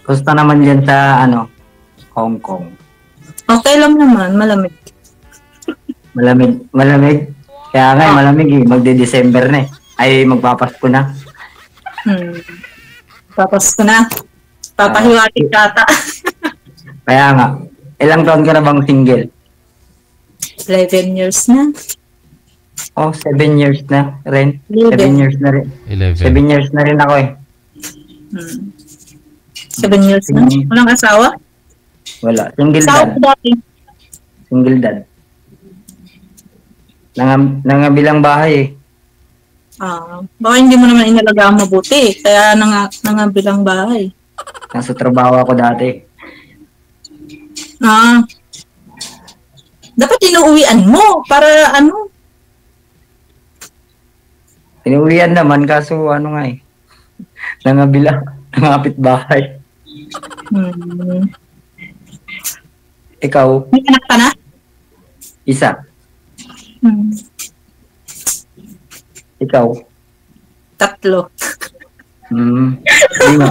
Gusto naman dyan sa, Hong Kong. Okay lang naman, malamig. Malamig. Kaya nga, malamig eh. Magde-December na eh. Ay, magpapasko na. Papasko na. Papahiwatig kata. Kaya nga. Ilang taon ka na bang single? 11 years na. 7 years na rin. 11. 7 years na rin. 11. 7 years na rin ako eh. 7 years na. Walang asawa? Wala. Single Asawa dad. ko dati. Single dad. Nangabilang bahay eh. Baka hindi mo naman inalagaan mabuti. Kaya nangabilang bahay. Nasa trabaho ako dati. Dapat inuuwian mo para ano? Inuwian naman kaso nga eh. Nangapit bahay. Ikaw? May anak ka na? Isa. Ikaw? 3. Hindi nga.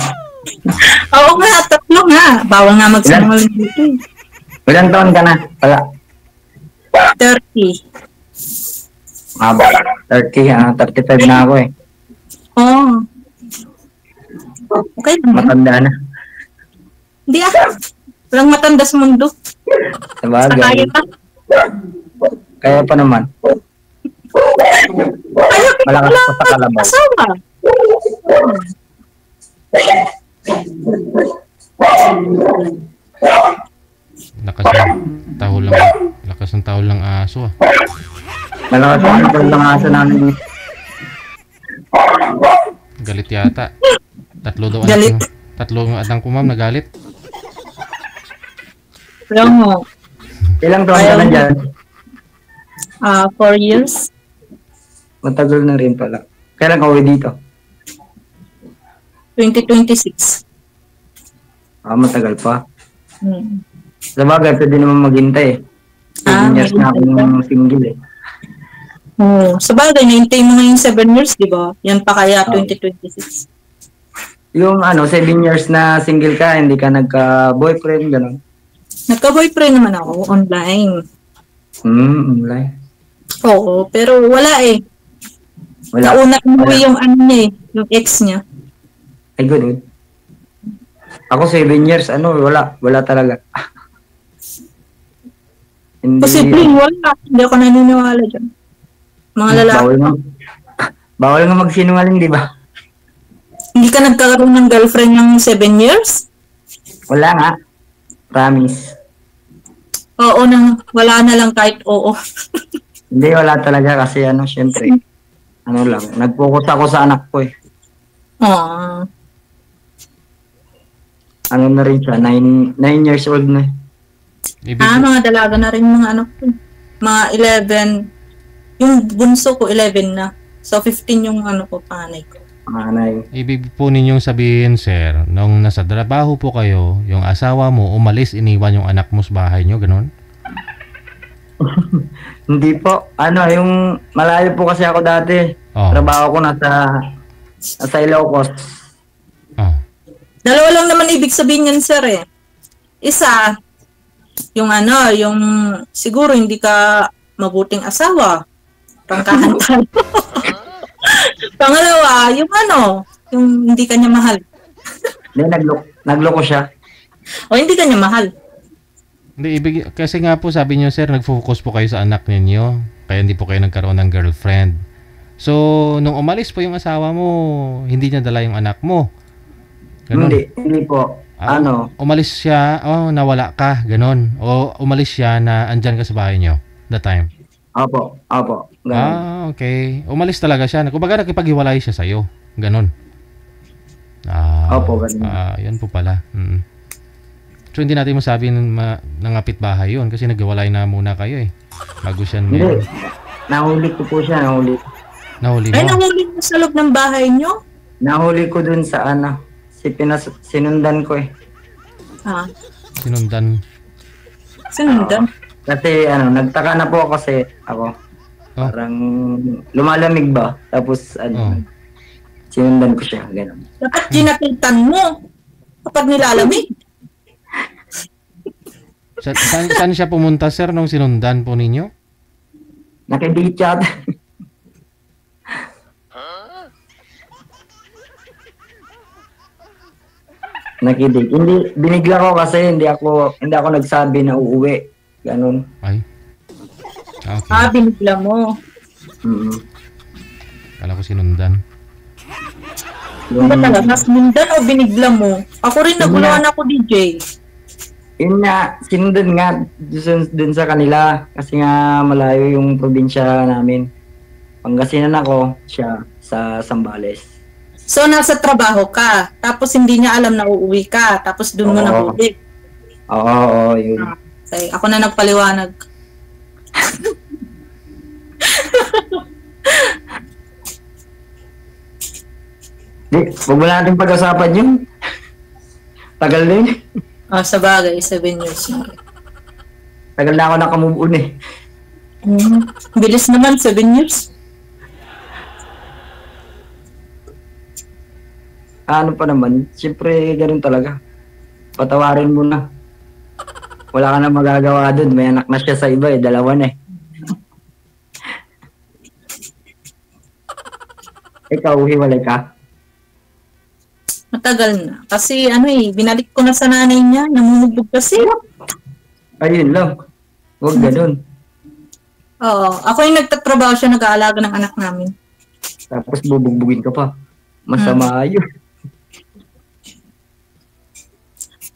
Oo nga, 3 nga. Bawal nga magsinungaling dito eh. Ilang taon ka na? Wala. 30. 35 na ako eh. Okay naman. Matanda na. Hindi walang matanda sa mundo. Sabagay. Kaya pa. Kaya pa naman. Malakas pa sa kalabaw. Asawa. Lakas ng tahol lang aso ah. Malakas ang tahol lang aso namin. Galit yata. Tatlo ang adang ko ma'am nagalit. Ilang taon ka na dyan? 4 years. Matagal na rin pala. Kailan ka uwi dito? 2026. Matagal pa. Sabagay, pwede naman maghintay eh. 7 years na akong single eh. Sabagay, naintay mo ngayon 7 years, di ba? Yan pa kaya 2026. Yung 7 years na single ka, hindi ka nagka-boyfriend, gano'n? Nagka-boyfriend naman ako, online. Online? Oo, pero wala eh. Wala. Nauna mo yung niya eh, yung ex niya. Ay, good. Ako 7 years, wala talaga. Hindi. Posible, wala. Hindi ako naniniwala dyan. Mga lalaki. Bawal nga magsinungaling, di ba? Hindi ka nagkakaroon ng girlfriend ng 7 years? Wala nga. Promise. Oo, wala na lang kahit oo. Hindi, wala talaga kasi syempre, nag-focus ako sa anak ko eh. Na rin siya, 9 years old na. Mga dalaga na rin mga anak ko. Mga 11. Yung bunso ko, 11 na. So, 15 yung panganay ko. Ibig po ninyong sabihin, sir, nung nasa trabaho po kayo, yung asawa mo umalis, iniwan yung anak mo sa bahay nyo, ganun? Hindi po. Yung malayo po kasi ako dati. Trabaho ko nasa Ilocos. Dalawa lang naman ibig sabihin yan, sir eh. Isa, yung siguro hindi ka mabuting asawa. Pangkahan tayo. Pangalawa, yung hindi kanya mahal. Hindi, nagloko siya. O hindi kanya mahal. Hindi, kasi nga po sabi niyo sir, nag-focus po kayo sa anak ninyo. Kaya hindi po kayo nagkaroon ng girlfriend. So, nung umalis po yung asawa mo, hindi niya dala yung anak mo. Ganun. Hindi po. Umalis siya, nawala ka, ganun. O umalis siya na andyan ka sa bahay niyo that time. Opo. Ganun. Okay. Umalis talaga siya. Kumbaga nakipaghiwalay siya sa'yo. Ganon. Opo, ganun. Yan po pala. So, hindi natin masabi nangapit bahay yun kasi naghiwalay na muna kayo eh. Bago siya Hindi. Nahuli ko po siya, Nahuli mo? Ay, nahuli mo sa loob ng bahay nyo? Nahuli ko dun sa sinundan ko eh. Sinundan? Kasi nagtaka na po kasi ako. Parang lumalamig ba? Tapos sinundan ko siya, gano'n. Dapat ginapitan mo. kapag nilalamig. Saan siya pumunta, sir, nung sinundan po ninyo? Nakidate chat. Nakidate. Hindi, binigla ko kasi hindi ako nagsabi na uuwi. Ganun. Ay. Okay. Binigla mo. Kala ko sinundan. Ano ba talaga? Sinundan o binigla mo? Ako rin naguluhan ako, DJ. Yun nga, sinundan nga dun sa kanila. Kasi nga malayo yung probinsya namin. Pangasinan ako, siya sa Zambales. So, nasa trabaho ka. Tapos hindi niya alam na uuwi ka. Tapos dun mo nahuli. Oo, yun. Okay, ako na nagpaliwanag. Huwag mo natin pag-usapan yun. Tagal din. Sa bagay, 7 years. Tagal na ako nakamove on eh. Bilis naman, 7 years. Ano pa naman, siyempre ganun talaga. Patawarin mo na. Wala ka na magagawa dun. May anak na siya sa iba eh. 2 na eh. Ikaw, hiwalay ka? Matagal na. Kasi binalik ko na sa nanay niya. Namumugbog kasi. Ayun lang. Huwag ganun. Oo. Ako yung nagtatrabaho siya, nag-aalaga ng anak namin. Tapos bubugbugin ka pa. Masama yun.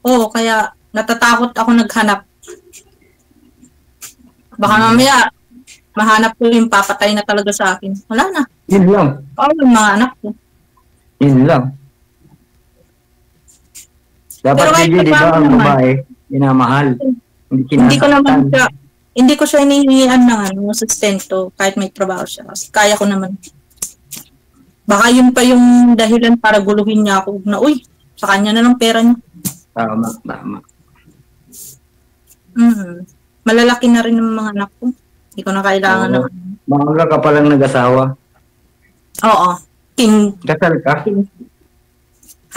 Oo, kaya natatakot ako naghanap. Baka mamaya, mahanap ko yung papatay na talaga sa akin. Wala na. Yun lang. Yung mga anak ko. Yun lang. Dapat hindi, di ba, ang babae, minamahal. Hindi ko siya hinihingian ng sustento kahit may trabaho siya. Kaya ko naman. Baka yun pa yung dahilan para guluhin niya ako na, uy, sa kanya na lang pera niya. Tama. Malalaki na rin ng mga anak ko. Hindi ko na kailangan ng... Maaga ka palang nag-asawa. Oo. Kasal ka?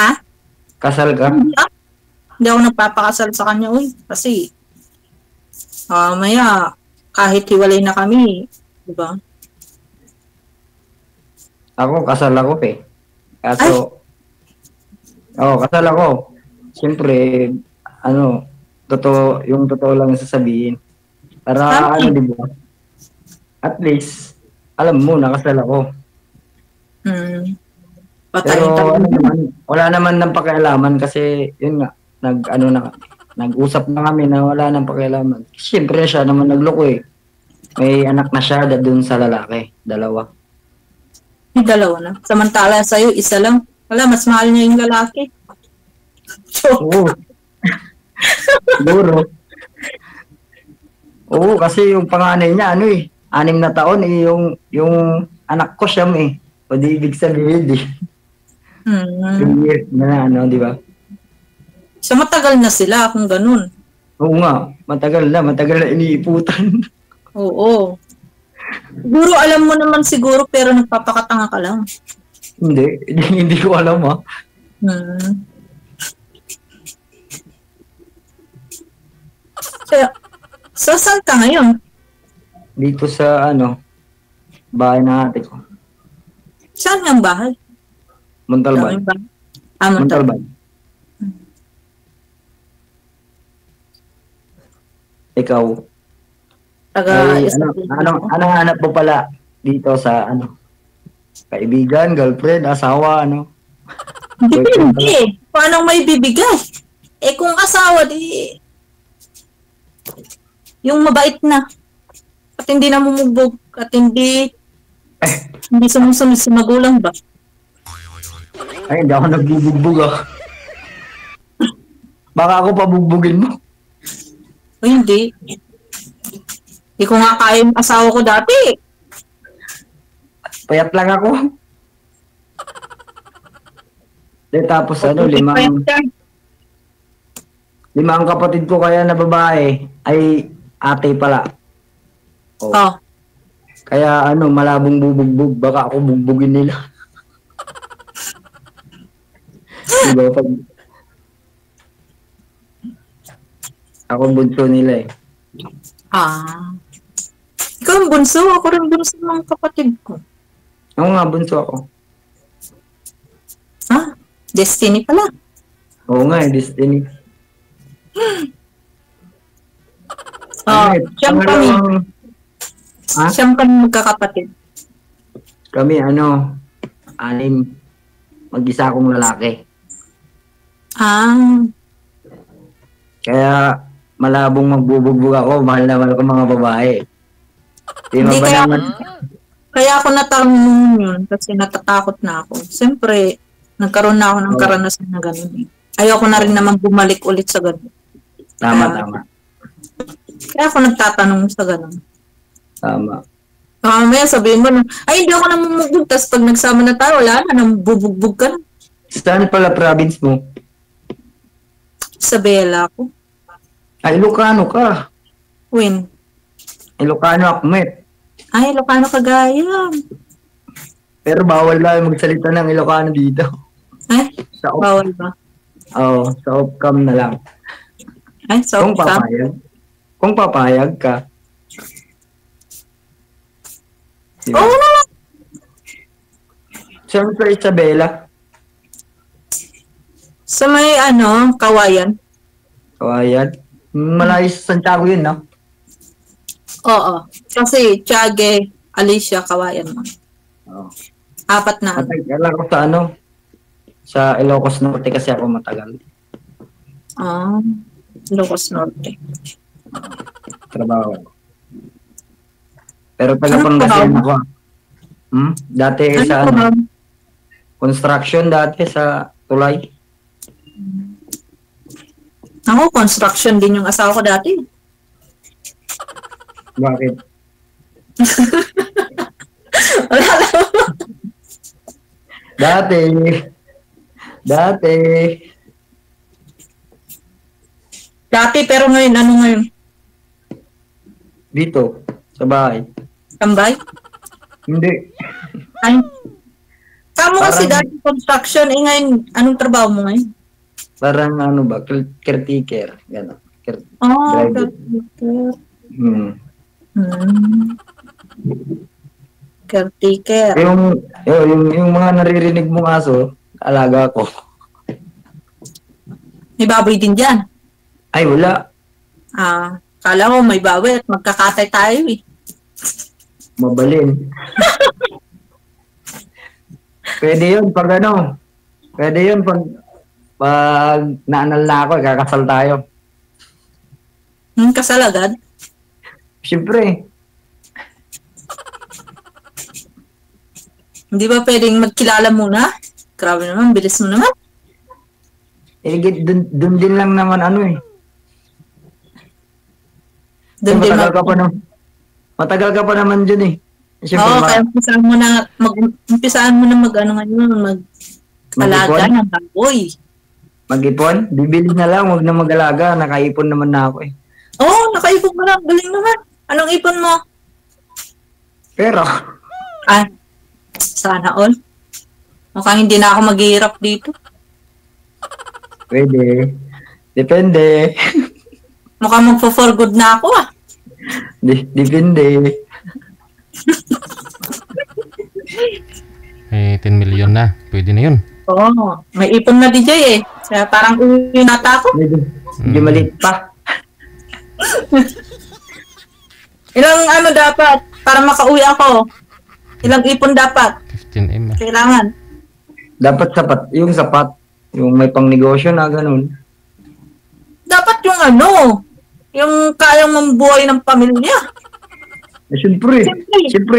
Ha? Kasal ka? Hindi ako nagpapakasal sa kanya, uy. Kasi, maya, kahit hiwalay na kami, di ba? Ako, kasal ako eh. Kaso, kasal ako. Siyempre, yung totoo lang sasabihin. Para, di ba? At least, alam mo, nakasal ako. Pero, wala naman ng pakialaman kasi, yun nga, nag-usap na kami na wala nang pakialaman. Siyempre, siya naman nagloko eh. May anak na siya doon sa lalaki. 2. May 2 na. Samantala sa'yo, 1 lang. Wala, mas mahal niya yung lalaki. Oo. Siguro. Oo, kasi yung panganay niya, 6 na taon eh, yung anak ko siya eh. O di ibig sabihin eh. 3 years na di ba? So matagal na sila kung ganun. Oo nga, matagal na iniiputan. Oo. Siguro alam mo naman siguro pero nagpapakatanga ka lang. Hindi ko alam ha. So, saan ka ngayon? Dito sa bahay ng ate ko. Saan ang bahay? Montalban. Montalban. Ikaw? Ano hanap mo pala dito sa kaibigan, girlfriend, asawa, Hindi. Paano may bibigay? Kung asawa, yung mabait na. At hindi namumugbog. At hindi sumusunod sa magulang ba? Ay, hindi ako nagbubugbog Baka ako pabugbugin mo. O hindi. Hindi ko nga kaya yung asawa ko dati. Payat lang ako. Tapos limang kapatid ko kaya na babae ay ate pala. Kaya malabong bubugbog. Baka ako bugbugin nila. Diba? Ako bunso nila eh. Ah. Ikaw ang bunso, ako rin bunso ng kapatid ko. Ako nga, bunso ako. Ha? Destiny pala. Oo nga, destiny. Siyam kami. Ha? Siyam kami magkakapatid. Kami, 6. Mag-isa akong lalaki. Ah. Kaya, malabong magbubugbog ako. Mahal na mahal ko mga babae. Hindi ba kaya, naman? kaya ako natanong yun kasi natatakot na ako. Siyempre, nagkaroon na ako ng karanasan na gano'n. Ayoko na rin naman bumalik ulit sa gano'n. Tama. Kaya ako nagtatanong sa gano'n. Tama. Mamaya sabihin mo na, ay hindi ako namumugbog, tapos pag nagsama na tayo, wala na, nambubugbog ka na. Saan pala province mo? Sa Bella ako. Ay, Ilocano ka. Win. Ilocano Akmet. Ay, Ilocano Cagayan. Pero bawal lang magsalita ng Ilocano dito. Ay, Sa bawal ba? sa Opcam na lang. Ay, so, Kung papayag ka. Diba? Oo naman. Siyempre, Isabela. Sa may Kawayan. Kawayan. Malayo sa Santiago yun, no? Oo. Kasi Tiague, Alicia, Kawayan mo. Oo. 4 na. Matagal ako sa Ilocos Norte kasi ako matagal. Ilocos Norte. Trabaho. Pero Anong taga-Pangasinan trabaho? ako. Dati sa construction dati sa Tulay. Ako, construction din yung asawa ko dati. Bakit? Wala lang. Dati. Dati, pero ngayon, ano ngayon? Dito, sa bahay. Tambay? Hindi. Ay. Kamo kasi Parang- dati construction, ngayon, anong trabaho mo ngayon? Parang caretaker. Gano'n. Driver. Caretaker. Yung mga naririnig mong aso, alaga ko. May baboy din dyan. Ay, wala. Kala ko may baboy at magkakatay tayo eh. Mabalin. Pwede yun pag naanal na ako, kakasal tayo. Kasal agad? Siyempre. Hindi ba pwedeng magkilala muna? Grabe naman, bilis mo naman. Dun din lang naman Doon din Matagal ka pa naman dyan eh. Oo, kaya umpisaan mo na mag-alaga ng baboy. Mag-ipon? Bibili na lang, huwag na mag-alaga. Nakaipon naman na ako eh. Oo, nakaipon mo na. Galing naman. Anong ipon mo? Pero, Sana all. Mukhang hindi na ako maghihirap dito. pwede. Depende. Mukhang magpo-for good na ako Depende. 10 million na. Pwede na yun. Oo, may ipon na DJ eh. Kaya parang uwi nata ako. Medyo maliit pa. Ilang dapat para makauwi ako? Ilang ipon dapat? 15M. Kailangan. Dapat sapat. Yung may pang negosyo na ganun. Dapat yung yung kayang mambuhay ng pamilya. Siyempre.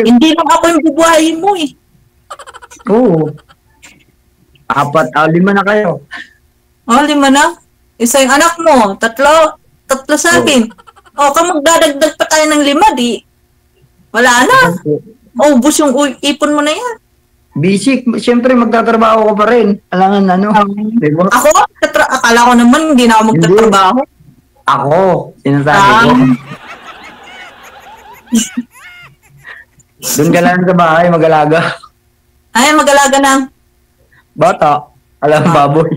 Hindi lang ako yung bubuhayin mo eh. Oo. 4, 5 na kayo. 5 na? Isa yung anak mo, 3 sa akin. Kung magdadagdag pa tayo ng 5, di wala na. Ubus yung ipon mo na yan. Basic, siyempre magtatrabaho ko pa rin. Alangan diba? Ako? Akala ko naman hindi na ako magtatrabaho. Ako, sinasabi ko. Doon ka lang sa bahay, mag-alaga. Ay, mag-alaga ng Bata, baboy.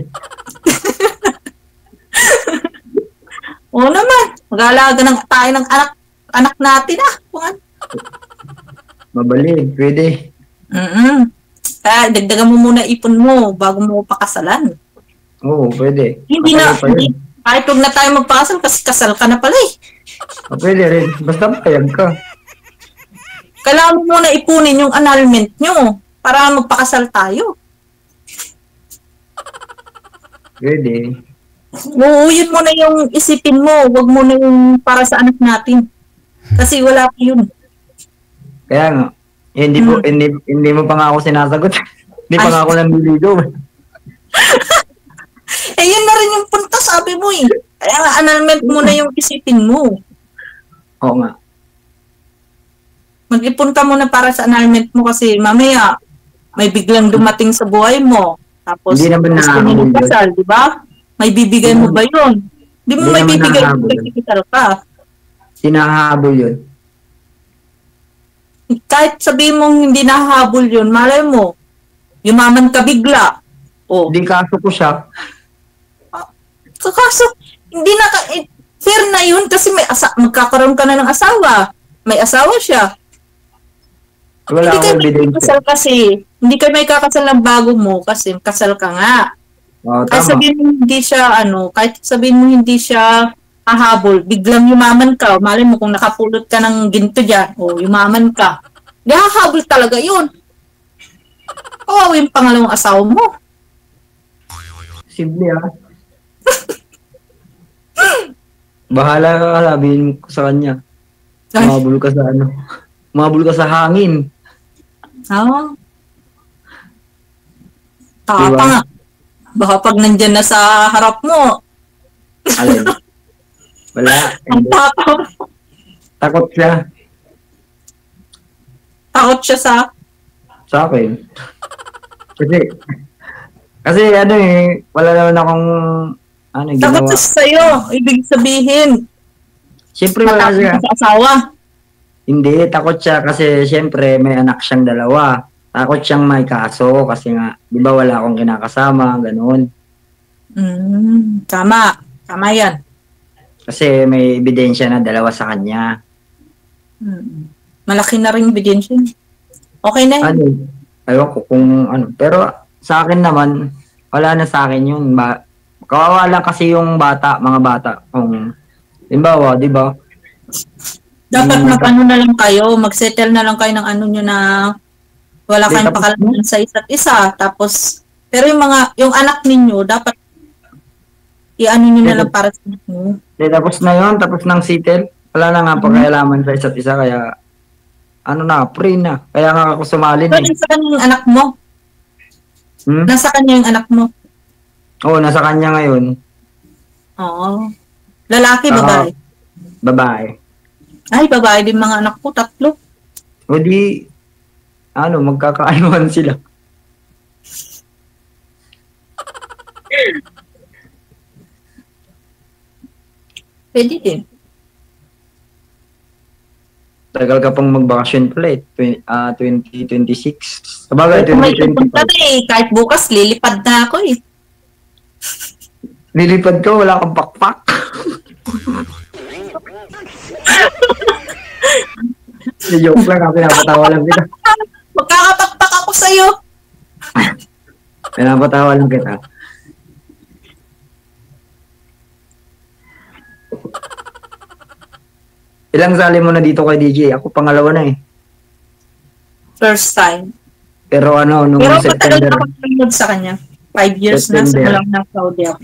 Oo naman. Mag-aalaga ng tayo ng anak natin Kung ano. Mabalik, pwede. Kaya dagdagan mo muna ipon mo bago mo pakasalan. Oo, pwede. Hindi na, kahit huwag na tayo magpakasal kasi kasal ka na pala Pwede rin. Basta payag ka. Kailangan mo muna ipunin yung annulment nyo para magpakasal tayo. Pwede. Oo, yun muna yung isipin mo. Huwag mo na yung para sa anak natin. Kasi wala pa yun. Kaya nga, hindi mo pa nga ako sinasagot. Hindi pa nga ako nanliligaw. Yun na rin yung punta, sabi mo Kaya nga, annulment mo na yung isipin mo. Oo nga. Mag-ipon ka muna para sa annulment mo kasi mamaya may biglang dumating sa buhay mo. Tapos, Hindi naman gusto mo magpasal, di ba? May bibigay mo ba yun? Di mo may bibigay mo kasi kasal ka. Sinahabol yun. Kahit sabihin mong hindi nahahabol yun, malay mo, yumaman ka bigla. Hindi kaso ko siya. Kaso, hindi na fair na yun kasi magkakaroon ka na ng asawa. May asawa siya. Wala Hindi akong kayo may ebidensya. kakasal kasi. Hindi kayo may kakasal ng bago mo kasi kasal ka nga. Kahit Tama. sabihin mo hindi siya, kahit sabihin mo hindi siya hahabol, biglang yumaman ka, malay mo kung nakapulot ka ng ginto dyan, yumaman ka. Di hahabol talaga yun. Yung pangalawang asawa mo. Simple Bahala ka, sabihin ko sa kanya. Umabol ka sa Umabol ka sa hangin. Tapa Diba? nga. Baka pag nandyan na sa harap mo, Alin? Wala. ang tapa mo. Takot siya Takot siya sa akin. Kasi wala naman akong takot ginawa. siya sa'yo. Ibig sabihin, Siyempre wala matakot siya. ka sa asawa. Hindi, takot siya kasi siyempre may anak siyang dalawa. Takot siyang may kaso kasi nga, di ba wala akong kinakasama, ganoon. Tama. Tama yan. Kasi may ebidensya na dalawa sa kanya. Malaki na rin ebidensya. Okay na yun. Ewan ko kung Pero sa akin naman, wala na sa akin yun. Kawawa lang kasi yung mga bata. Kung, limbawa, di ba? Dapat na lang kayo, mag-settle na lang kayo ng nyo na wala kayong pakalaman sa isa't isa. Tapos, pero yung anak ninyo, dapat nyo na lang para sa anak nyo. Tapos na yun, tapos ng settle. Wala na nga pagkailaman sa isa't isa, kaya free na. Kaya nga ako sumali So, nasa kanya yung anak mo? Nasa kanya yung anak mo? Oo, nasa kanya ngayon. Oo. Lalaki, babae? Babae. Ay, babae din mga anak ko, 3. O di, magkakaanuhan sila. Pwede din. Tagal ka pang magbakasyon pala 2026. Sabagay, May pupunta 2025. na kahit bukas, lilipad na ako Lilipad ka, wala kang pakpak. Joke lang, pinapatawa lang kita. Magkakapakpak ako sa'yo. Pinapatawa lang kita. Ilang sali mo na dito kay DJ? Ako pangalawa na First time. Pero nung Pero matagal September, na ako nanonood sa kanya. 5 years na September. sa lang ng Saudi ako.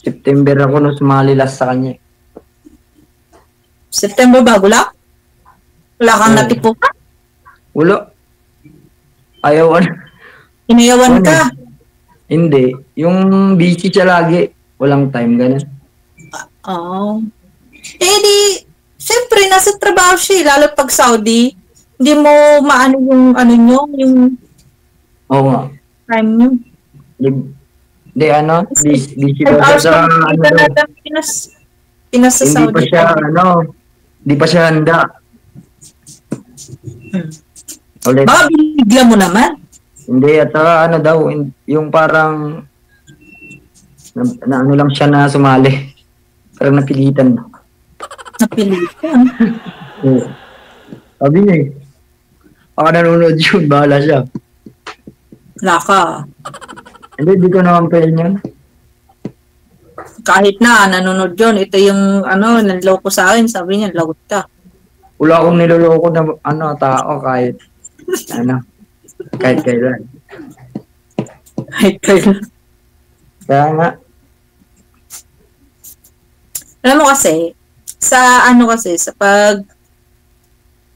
September ako nung sumali last sa kanya. September ba? Wala kang Oo. natipukan? Wala. Ayaw Inayawan Ano? ka? Hindi. Yung busy siya lagi. Walang time, ganun. Oo. Siyempre, nasa trabaho siya, lalo pag Saudi, hindi mo maano yung Oo nga. time nyo. Hindi, busy 5 pa siya hours sa, lang kita daw. na Pinas sa Hindi Saudi. pa siya, hindi pa siya handa. Ulit. Baka binigla mo naman. Hindi, at daw, yung parang, Na ano lang siya na sumali. Parang napilitan. Napilitan. Oo. Sabi niya eh. Baka nanonood yun, bahala siya. Wala ka. Hindi, di ko naman pwede yan. Kahit na, nanonood yun. Ito yung, nanloko sa akin. Sabi niya, lagot ka. Wala akong niloloko na tao kahit kahit kailan. Kahit kailan. Kaya nga, Alam mo kasi, sa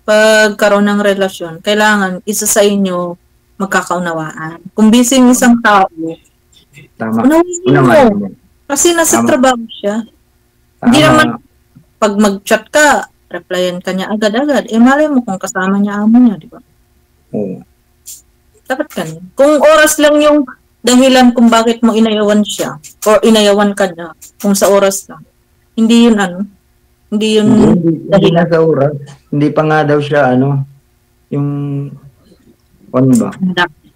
pagkaroon ng relasyon, kailangan isa sa inyo magkakaunawaan. Kung busy yung isang tao, tama. unawain Unawain mo. mo. Kasi nasa Tama. trabaho siya. Tama. Hindi naman, pag mag-chat ka, replyan ka niya agad-agad. Malay mo kung kasama niya amo niya, di ba? Oo. Dapat ganun. Kung oras lang yung dahilan kung bakit mo inayawan siya, or inayawan ka na, kung sa oras lang, hindi yun hindi yun Hindi na sa oras. Hindi pa nga daw siya, yung, ano ba?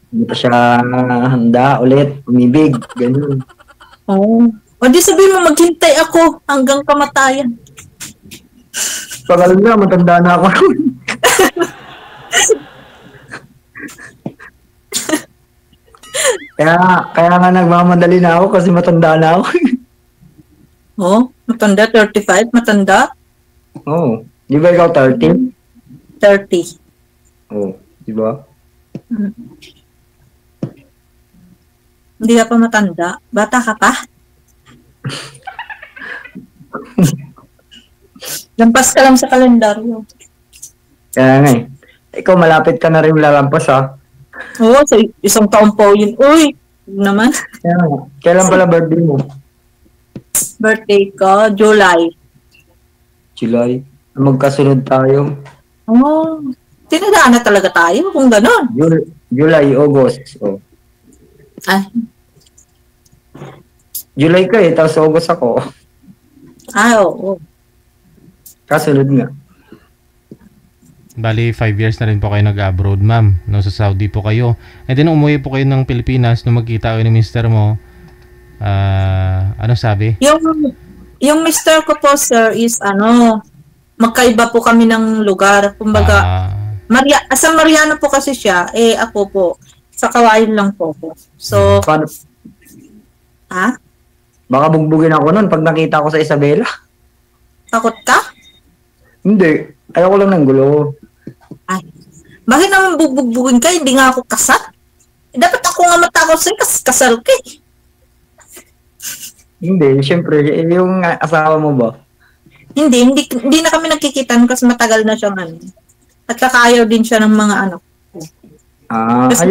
Hindi pa siya handa ulit, umibig, ganun. Oo. O di sabihin mo, maghintay ako hanggang kamatayan. Tagal na, matanda na ako. kaya nga nagmamadali na ako kasi matanda na ako. Oh, matanda, 35, matanda, Oo. Di ba ikaw 13? 30. Oo. Di ba? Hindi ka pa matanda. Bata ka pa. Lampas ka lang sa kalendaryo. Kaya nga eh. Ikaw malapit ka na rin lalampas ha. Oo, sa isang taon pa yun. Uy, naman. Kaya nga. Kailan pala birthday mo? Birthday ko, July. July. Magkasunod tayo. Oh, tinadaan na talaga tayo kung gano'n. July, August. Oh. Ay, July ka eh, tapos August ako. oo. Kasunod nga. Bali, 5 years na rin po kayo nag-abroad, ma'am. No, sa Saudi po kayo. And then, umuwi po kayo ng Pilipinas nung magkita kayo ng mister mo. Ano sabi? Yung mister ko po, sir, is magkaiba po kami ng lugar. Kumbaga, sa Mariano po kasi siya, ako po, sa Kawayan lang po ko. So, Paano? ha? Baka bugbugin ako nun pag nakita ko sa Isabela. Takot ka? Hindi. Ayoko lang ng gulo. Ay, bakit naman bubugbugin ka? Hindi nga ako kasal. Dapat ako nga matakot sa'yo kasi kasal ka eh. Hindi. Siyempre, yung asawa mo ba? Hindi na kami nagkikita kasi matagal na siyang At kakaayaw din siya ng mga anak ko. Kasi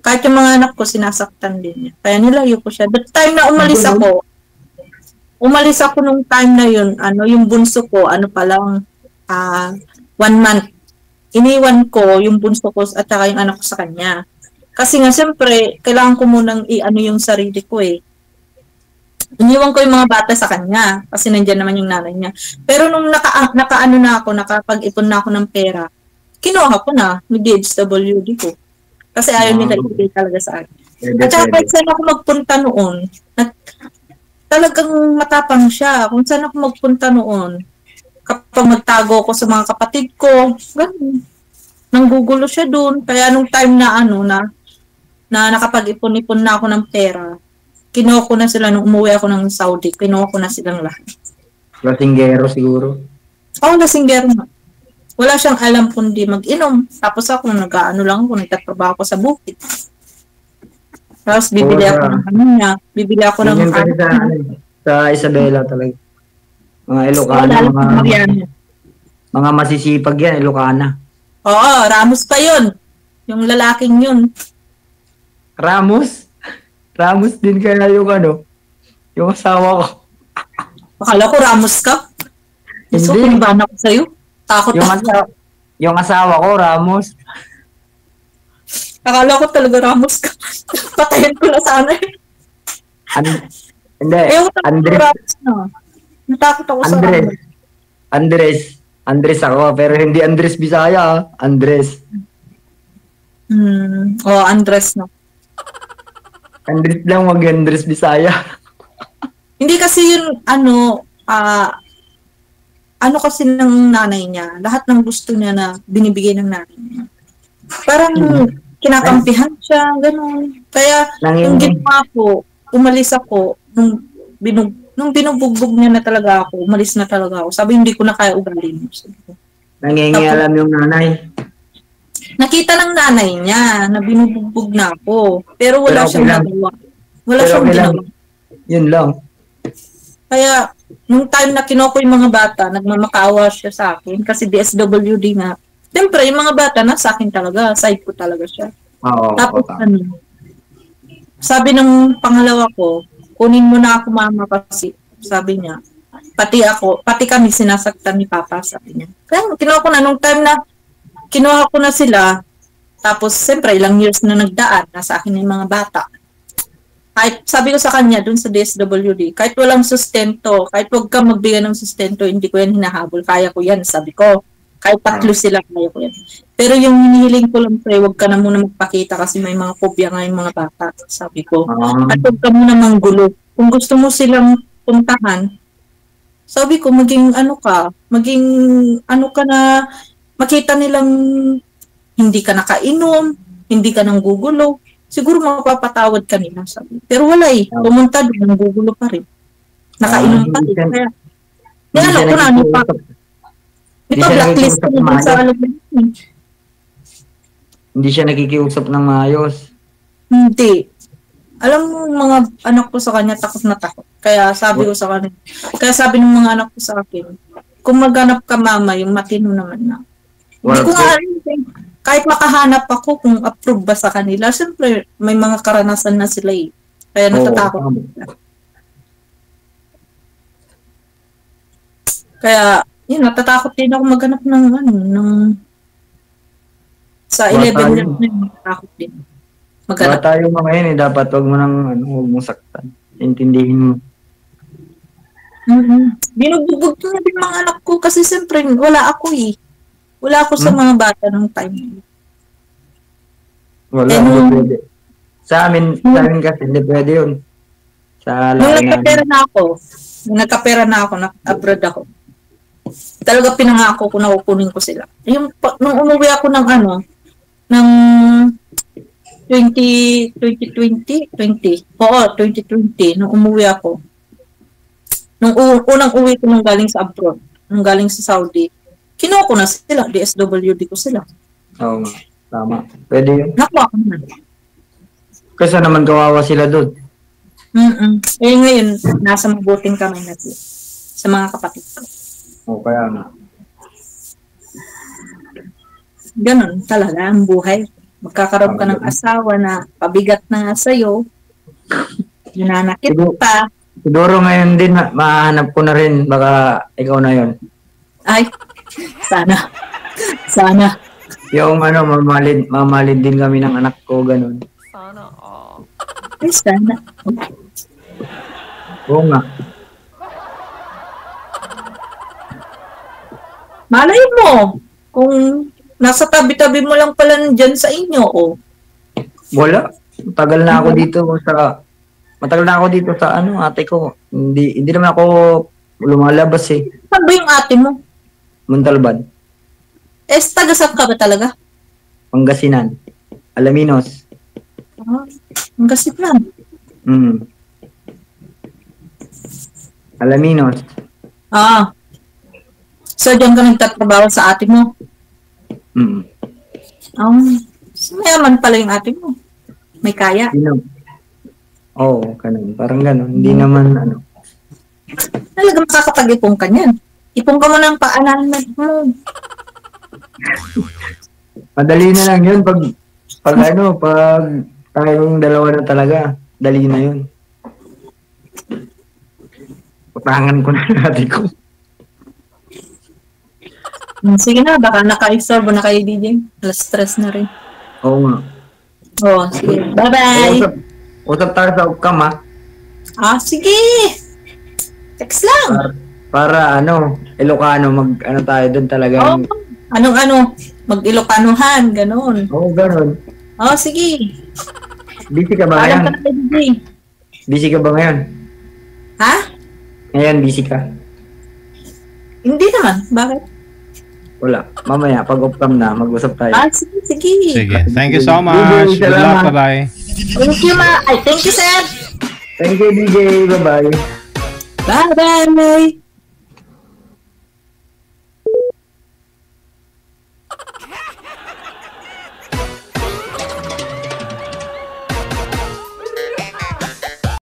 kahit yung mga anak ko, sinasaktan din niya. Kaya nilayo ko siya. But time na umalis ako nung time na yun, yung bunso ko, pa lang, 1 month. Iniwan ko yung bunso ko at saka yung anak ko sa kanya. Kasi nga, siyempre, kailangan ko munang yung sarili ko eh. Iniwan ko yung mga bata sa kanya kasi nandiyan naman yung nanay niya. Pero nung nakapag-ipon na ako ng pera, kinuha ko na yung DHWD ko. Kasi ayaw nila ibigay talaga sa akin. At saka kahit saan ako magpunta noon, talagang matapang siya. Kung saan ako magpunta noon, kapag magtago ko sa mga kapatid ko, ganun. Nanggugulo siya doon. Kaya nung time na na nakapag-ipon-ipon na ako ng pera, kinuha ko na sila nung umuwi ako ng Saudi. Kinuha ko na silang lahat. Lasinggero siguro. Lasinggero na. Wala siyang alam kundi mag-inom. Tapos ako, nagtatrabaho ako sa bukid. Tapos bibili ako ng niya. Bibili ako ng sa Isabela talaga. Mga Ilocana, mga masisipag yan, Ilocana. Oo, Ramos pa yun. Yung lalaking yun. Ramos? Ramos din kaya yung asawa ko. Akala ko Ramos ka. So, Hindi. kinibahan ako sa'yo. Takot yung asawa ko, Ramos. Akala ko talaga Ramos ka. Patayin ko na sana eh. Hindi. Natakot ako sa Ramos. Andres ako, pero hindi Andres Bisaya. Andres. Andres no. Andres lang, wag Andres Bisaya. Hindi kasi yun, ano kasi ng nanay niya, lahat ng gusto niya na binibigay ng nanay niya. Parang kinakampihan siya, gano'n. Kaya, yung ginawa ko, umalis ako, nung binubugbog niya na talaga ako, umalis na talaga ako. Sabi, hindi ko na kaya ugali mo. Nangingialam yung nanay. Nakita ng nanay niya na binubugbog na ako. Pero wala Pero okay siyang lang. nagawa. Wala Pero siyang okay lang. ginawa. Yun lang. Kaya, nung time na kinuha ko yung mga bata, nagmamakaawa siya sa akin kasi DSWD nga. Siyempre, yung mga bata na sa akin talaga, side ko talaga siya. Oo. Tapos Oo. sabi ng pangalawa ko, kunin mo na ako mama kasi sabi niya, pati kami sinasaktan ni Papa, sabi niya. Kaya kinuha ko na, nung time na kinuha ko na sila, tapos siyempre ilang years na nagdaan, nasa akin yung mga bata. Kahit sabi ko sa kanya dun sa DSWD, kahit walang sustento, kahit wag ka magbigay ng sustento, hindi ko yan hinahabol, kaya ko yan, sabi ko. Kahit 3 sila, kaya ko yan. Pero yung hinihiling ko lang sa'yo, wag ka na muna magpakita kasi may mga phobia nga yung mga bata, sabi ko. At wag ka muna manggulo. Kung gusto mo silang puntahan, sabi ko, maging ano ka na, makita nilang hindi ka nakainom, hindi ka nang gugulo, siguro mapapatawad ka nila, sabi. Pero wala pumunta doon, gugulo pa rin. Nakainom pa rin. Kaya alam ko na, di pa blacklist ko na sa alumni. Hindi siya nakikiusap ng maayos. Hindi. Alam mo, mga anak ko sa kanya, takot na takot. Kaya sabi ko sa kanya, kaya sabi ng mga anak ko sa akin, kung maghanap ka mama, yung matino naman na. Hindi ko nga alam, kahit makahanap ako kung approve ba sa kanila, siyempre may mga karanasan na sila eh. Kaya natatakot. Kaya, yun, natatakot din ako maghanap ng sa 11 years na yun, natatakot din. Maghanap. Bata yung mga yun dapat wag mo saktan. Intindihin mo. Binugbog ko na din mga anak ko kasi siyempre wala ako eh. Wala ako sa mga bata ng time. Wala, hindi pwede. Sa amin kasi hindi pwede yun. Nung nagkapera na ako, nag-abroad ako. Talaga pinangako ko na kukunin ko sila. Nung umuwi ako ng ng 2020, nung umuwi ako. Nung unang uwi ko nung galing sa abroad, nung galing sa Saudi, kinuha ko na sila, DSWD ko sila. Oo nga, tama. Pwede yun. Nakuha ko na. Kasi naman kawawa sila doon. Eh ngayon, nasa mabuting kamay na sila. Sa mga kapatid ko. Oo, kaya nga. Ganon talaga ang buhay. Magkakaroon ka ng asawa na pabigat na nga sa'yo. Nananakit pa. Siguro ngayon din, mahanap ko na rin. Baka ikaw na yon. Ay, sana. Sana. Yung mamalid din kami ng anak ko, ganun. Sana all. Ay, sana. Oo nga. Malay mo, kung nasa tabi-tabi mo lang pala nandyan sa inyo, Wala. Matagal na ako dito sa ate ko. Hindi naman ako lumalabas eh. Saan ba yung ate mo? Montalban. Taga-saan ka ba talaga? Pangasinan. Alaminos. Ang Kasinan. Alaminos. So, diyan ka nagtatrabaho sa ate mo? Mayaman pala yung ate mo. May kaya. Oo, ganun. Parang ganun. Hindi naman Talaga makakapag-ipong ka niyan. Ipong ka mo ng paanalan mo. Madali na lang yun pag tayong dalawa na talaga. Dali na yun. Utangan ko na natin ko. Sige na, baka naka-istorbo na kayo, DJ. Alas stress na rin. Oo nga. Sige. Bye-bye! Usap tayo sa Upcam, ha? Sige! Text lang! Para Ilocano, tayo doon talaga. Anong mag-Ilocanohan, ganun. Oo, ganun. Sige. Busy ka ba Paalam ngayon? ka na kay DJ. Busy ka ba ngayon? Ha? Ngayon, busy ka? Hindi naman. Bakit? Wala. Mamaya, pag off cam na, mag-usap tayo. Ah, sige, sige. Sige. Thank you so much. Good luck. Salamat. Bye-bye. Thank you, ma. Ay, thank you, sir. Thank you, DJ. Bye-bye. Bye-bye.